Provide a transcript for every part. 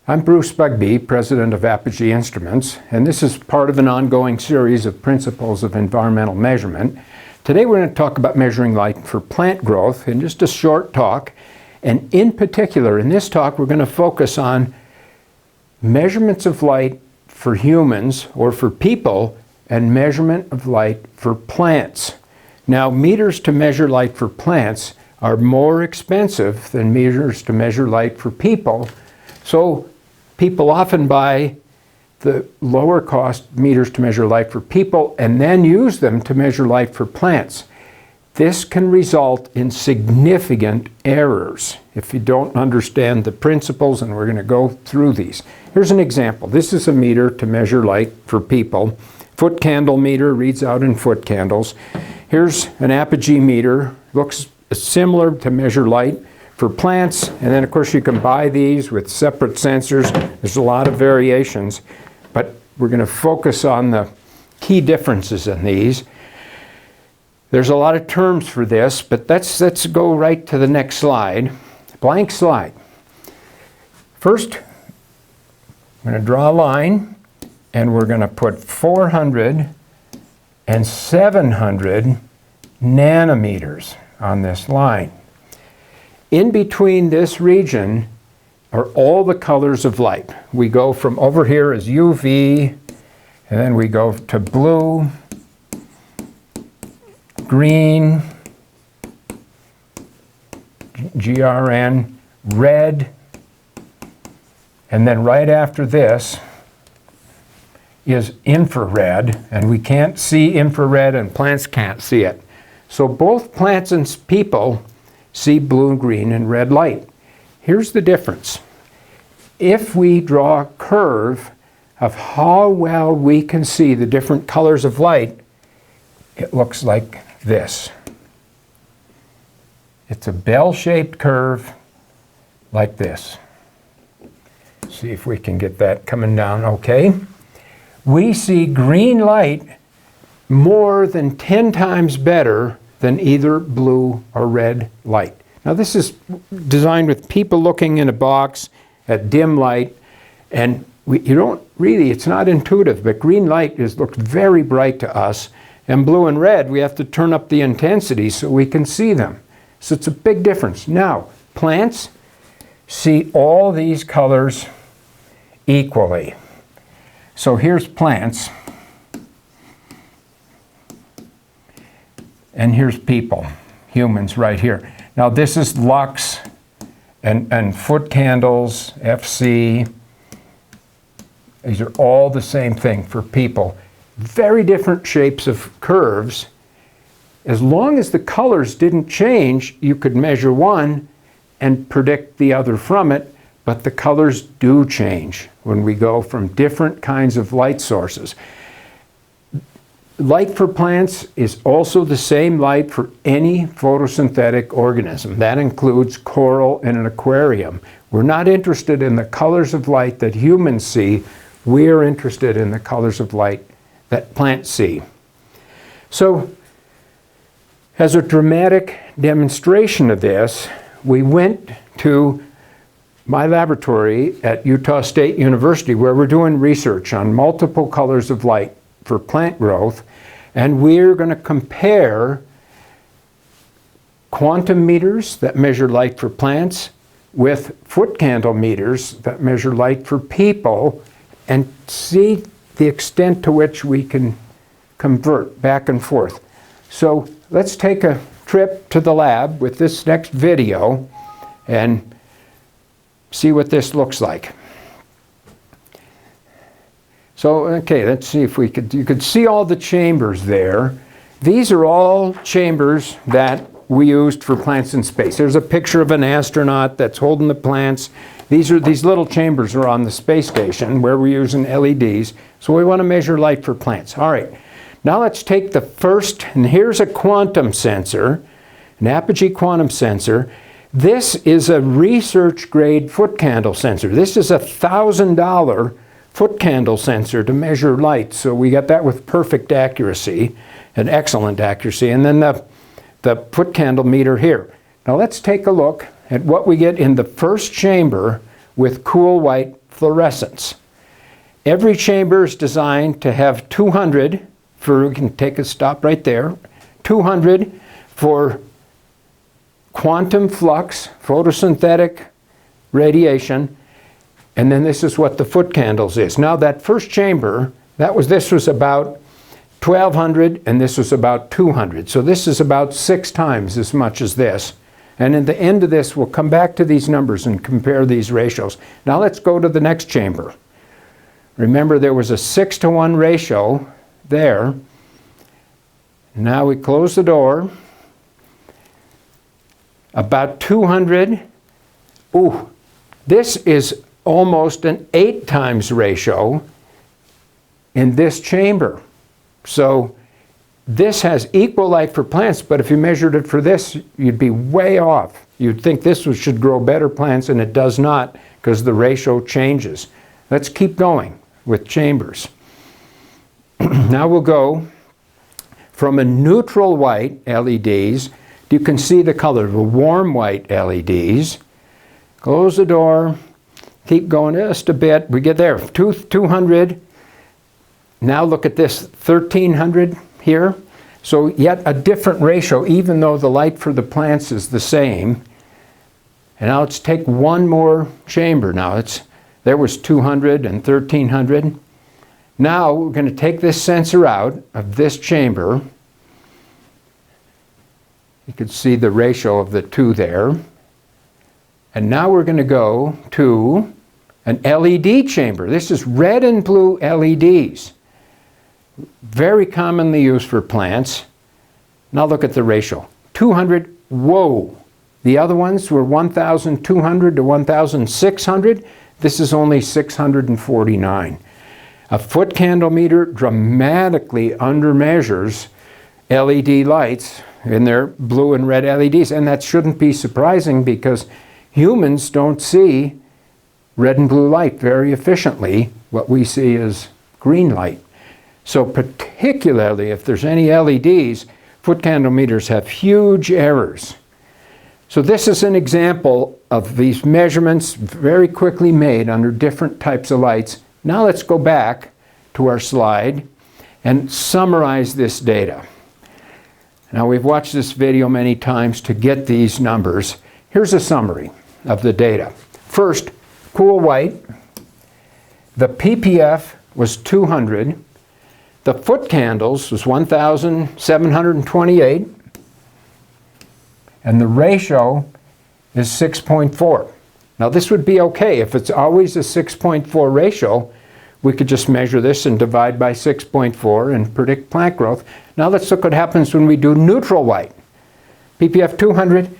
I'm Bruce Bugbee, president of Apogee Instruments, and this is part of an ongoing series of principles of environmental measurement. Today we're going to talk about measuring light for plant growth in just a short talk, and in particular in this talk we're going to focus on measurements of light for humans or for people and measurement of light for plants. Now, meters to measure light for plants are more expensive than meters to measure light for people, so people often buy the lower cost meters to measure light for people and then use them to measure light for plants. This can result in significant errors if you don't understand the principles, and we're going to go through these. Here's an example. This is a meter to measure light for people. Footcandle meter reads out in foot candles. Here's an Apogee meter. Looks similar to measure light for plants, and then of course you can buy these with separate sensors. There's a lot of variations, but we're going to focus on the key differences in these. There's a lot of terms for this, but let's go right to the next slide. Blank slide. First, I'm going to draw a line, and we're going to put 400 and 700 nanometers on this line. In between this region are all the colors of light. We go from over here as UV, and then we go to blue, green, GRN, red, and then right after this is infrared, and we can't see infrared and plants can't see it. So both plants and people see blue, green, and red light. Here's the difference. If we draw a curve of how well we can see the different colors of light, it looks like this. It's a bell-shaped curve like this. See if we can get that coming down okay. We see green light more than 10 times better than either blue or red light. Now this is designed with people looking in a box at dim light, and you don't really, it's not intuitive, but green light looks very bright to us, and blue and red, we have to turn up the intensity so we can see them. So it's a big difference. Now, plants see all these colors equally. So here's plants, and here's people, humans right here. Now this is lux and foot candles, FC. These are all the same thing for people. Very different shapes of curves. As long as the colors didn't change, you could measure one and predict the other from it, but the colors do change when we go from different kinds of light sources. Light for plants is also the same light for any photosynthetic organism. That includes coral in an aquarium. We're not interested in the colors of light that humans see. We're interested in the colors of light that plants see. So, as a dramatic demonstration of this, we went to my laboratory at Utah State University, where we're doing research on multiple colors of light for plant growth, and we're going to compare quantum meters that measure light for plants with foot candle meters that measure light for people, and see the extent to which we can convert back and forth. So let's take a trip to the lab with this next video and see what this looks like. So, okay, let's see if you could see all the chambers there. These are all chambers that we used for plants in space. There's a picture of an astronaut that's holding the plants. These little chambers are on the space station where we're using LEDs. So we want to measure light for plants. All right, now let's take the first, and here's a quantum sensor, an Apogee quantum sensor. This is a research grade foot candle sensor. This is a $1,000 foot candle sensor to measure light. So we got that with perfect accuracy and excellent accuracy. And then the foot candle meter here. Now let's take a look at what we get in the first chamber with cool white fluorescence. Every chamber is designed to have 200 for, we can take a stop right there, 200 for quantum flux, photosynthetic radiation, and then this is what the Footcandles is. Now that first chamber, this was about 1200 and this was about 200. So this is about 6 times as much as this. And at the end of this, we'll come back to these numbers and compare these ratios. Now let's go to the next chamber. Remember there was a 6-to-1 ratio there. Now we close the door. About 200. Ooh, this is almost an 8 times ratio in this chamber. So this has equal light for plants, but if you measured it for this, you'd be way off. You'd think this should grow better plants, and it does not because the ratio changes. Let's keep going with chambers. Now we'll go from a neutral white LEDs. You can see the color, the warm white LEDs. Close the door. Keep going just a bit. We get there, 200. Now look at this, 1300 here. So yet a different ratio, even though the light for the plants is the same. And now let's take one more chamber. Now there was 200 and 1300. Now we're going to take this sensor out of this chamber. You can see the ratio of the two there. And now we're going to go to an LED chamber. This is red and blue LEDs. Very commonly used for plants. Now look at the ratio. 200, whoa. The other ones were 1,200 to 1,600. This is only 649. A Footcandle meter dramatically undermeasures LED lights in their blue and red LEDs. And that shouldn't be surprising because humans don't see red and blue light very efficiently. What we see is green light. So particularly if there's any LEDs, Footcandle meters have huge errors. So this is an example of these measurements very quickly made under different types of lights. Now let's go back to our slide and summarize this data. Now we've watched this video many times to get these numbers. Here's a summary of the data. First, cool white. The PPF was 200. The Footcandles was 1,728. And the ratio is 6.4. Now this would be okay. If it's always a 6.4 ratio, we could just measure this and divide by 6.4 and predict plant growth. Now let's look what happens when we do neutral white. PPF 200,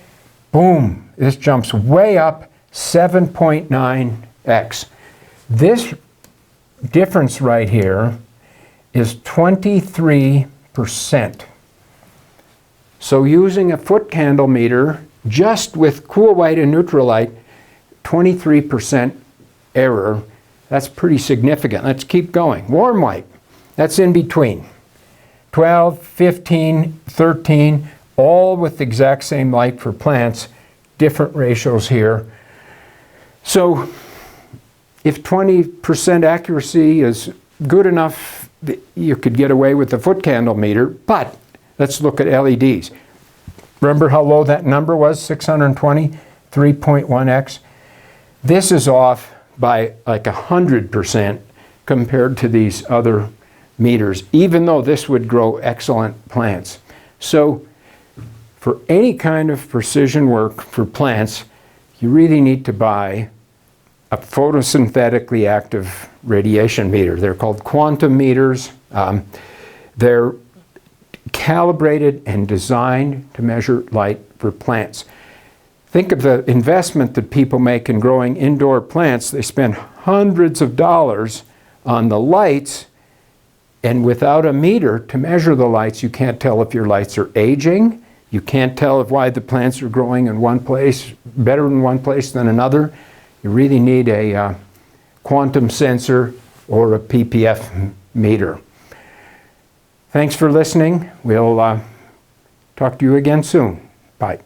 boom, this jumps way up 7.9x. This difference right here is 23%. So using a Footcandle meter, just with cool white and neutral light, 23% error. That's pretty significant. Let's keep going. Warm white, that's in between. 12, 15, 13, all with the exact same light for plants, different ratios here. So if 20% accuracy is good enough, you could get away with the Footcandle meter, but let's look at LEDs. Remember how low that number was, 620, 3.1x? This is off by like 100% compared to these other meters, even though this would grow excellent plants. So for any kind of precision work for plants, you really need to buy a photosynthetically active radiation meter. They're called quantum meters. They're calibrated and designed to measure light for plants. Think of the investment that people make in growing indoor plants. They spend hundreds of dollars on the lights, and without a meter to measure the lights, you can't tell if your lights are aging. You can't tell if why the plants are growing in one place, better in one place than another. You really need a quantum sensor or a PPF meter. Thanks for listening. We'll talk to you again soon. Bye.